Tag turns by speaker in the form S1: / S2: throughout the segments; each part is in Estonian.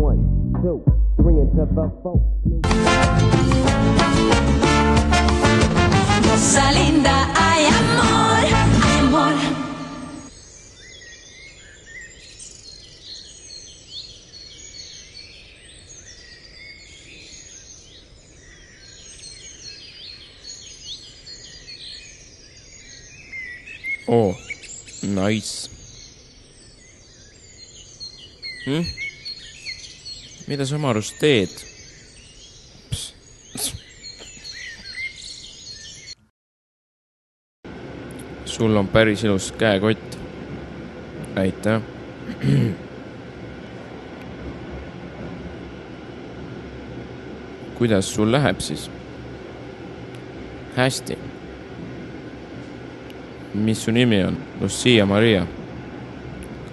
S1: 1, 2, 3 into the 4.
S2: Rosalinda, ay amor, ay amor.
S3: Oh, nice. Mida sa oma arust teed? Sul on päris ilus käekott. Aitäh. Kuidas sul läheb siis? Hästi. Mis su nimi on? Lucia Maria.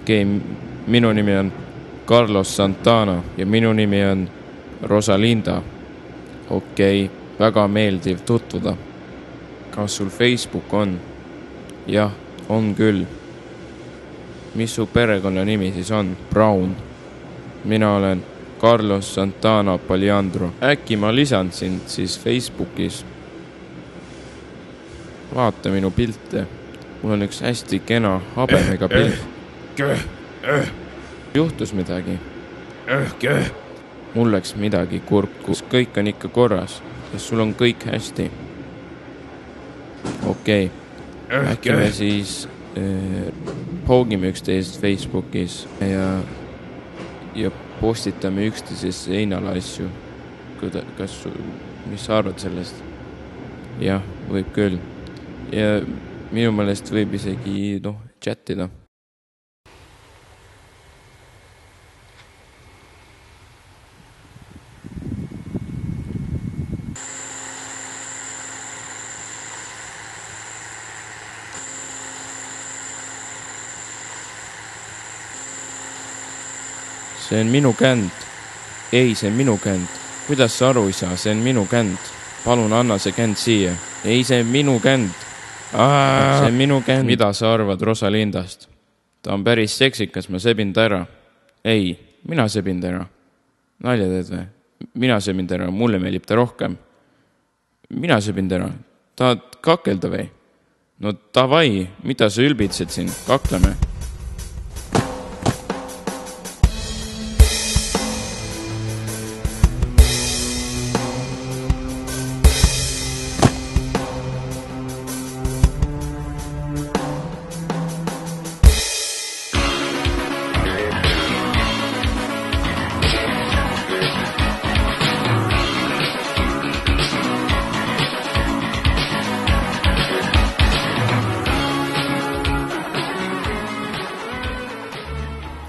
S3: Okei, minu nimi on Carlos Santana ja minu nimi on Rosalinda. Okei, väga meeldiv tutvuda. Kas sul Facebook on? Jah, on küll. Mis su perekonna nimi siis on? Brown. Mina olen Carlos Santana Paliandro. Äkki ma lisan sind siis Facebookis. Vaata minu pilte. Mul on üks hästi kena habemega pilt. Juhtus midagi. Mul läks midagi kurku. Kõik on ikka korras. Kas sul on kõik hästi? Okei. Äkki me siis poogime üksteist Facebookis ja postitame üksteisesse seinale asju. Mis sa arvad sellest? Jah, võib küll. Ja minu meelest võib isegi chattida. See on minu känd. Ei, see on minu känd. Kuidas sa aru ei saa? See on minu känd. Palun anna see känd siia. Ei, see on minu känd. See on minu känd. Mida sa arvad Rosalindast? Ta on päris seksikas, ma sebin ta ära. Ei, mina sebin ta ära. Nalja teed või? Mina sebin ta ära, mulle meeldib ta rohkem. Mina sebin ta ära. Tahad kakelda või? No davai, mida sa ülbitsed siin? Kakleme.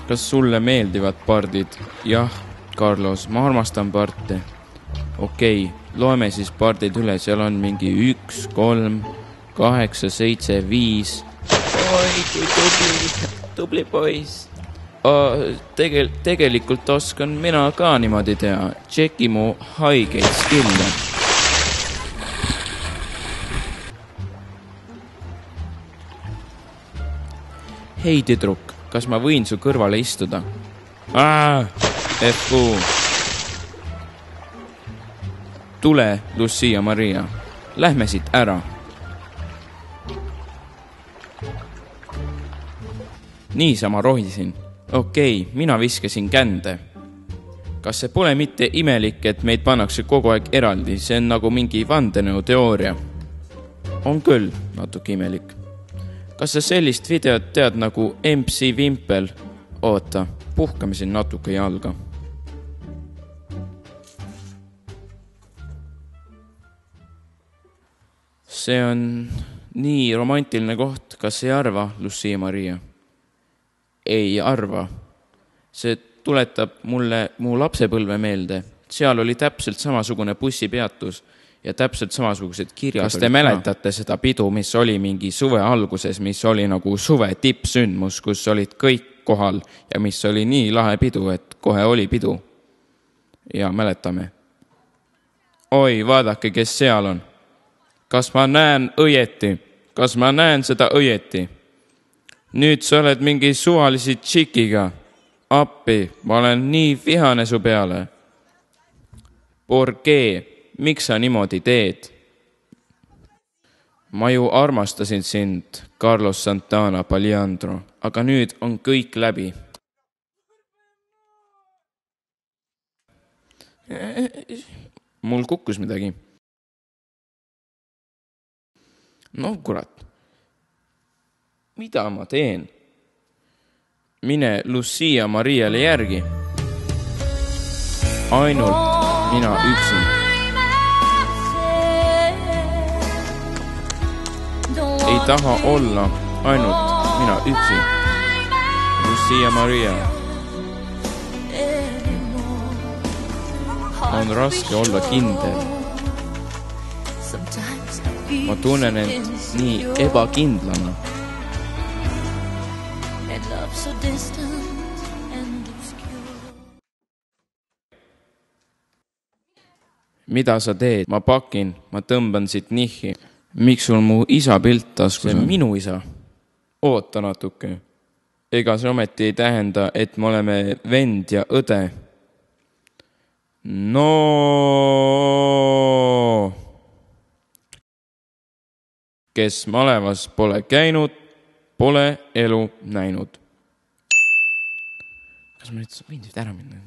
S3: Kas sulle meeldivad pardid? Jah, Carlos, ma armastan parte. Okei, loeme siis pardid üle. Seal on mingi 1, 3, 8, 7, 5. Oi, kui tubli poiss. Tegelikult oskan mina ka niimoodi teha. Tšeki mu haigeid skille. Hei, tüdruk. Kas ma võin su kõrvale istuda? FU. Tule, Lucia Maria. Lähme siit ära. Niisama rohisin. Okei, mina viskasin kände. Kas see pole mitte imelik, et meid pannakse kogu aeg eraldi? See on nagu mingi vandenõuteooria. On küll natuke imelik. Kas sa sellist videot tead nagu MC Vimpel? Oota, puhkame siin natuke jalga. See on nii romantiline koht. Kas ei arva, Lucia Maria? Ei arva. See tuletab mulle mu lapsepõlve meelde. Seal oli täpselt samasugune bussipeatus ja täpselt samasugused kirjad. Kas te mäletate seda pidu, mis oli mingi suve alguses, mis oli nagu suve tippsündmus, kus olid kõik kohal ja mis oli nii lahe pidu, et kohe oli pidu? Ja mäletame. Oi, vaadake, kes seal on. Kas ma näen õieti? Kas ma näen seda õieti? Nüüd sa oled mingi suvalisi tšikiga. appi, ma olen nii vihane su peale. ¿Por qué? Miks sa niimoodi teed? Ma ju armastasin sind, Carlos Santana Paliandro, aga nüüd on kõik läbi. Mul kukkus midagi. No kurat. Mida ma teen? Mine Lucia Mariale järgi. Ainult mina üksi. Ei taha olla ainult mina üksi. Lucia Maria. On raske olla kindel. Ma tunnen end nii ebakindlana. Mida sa teed? Ma pakin, ma tõmban siit nihhi. Miks sul mu isa pilt taskus? See on minu isa. Oota natuke. Ega see ometi ei tähenda, et me oleme vend ja õde. No. Kes malevas pole käinud, pole elu näinud. Kas ma nüüd võin siit ära minna?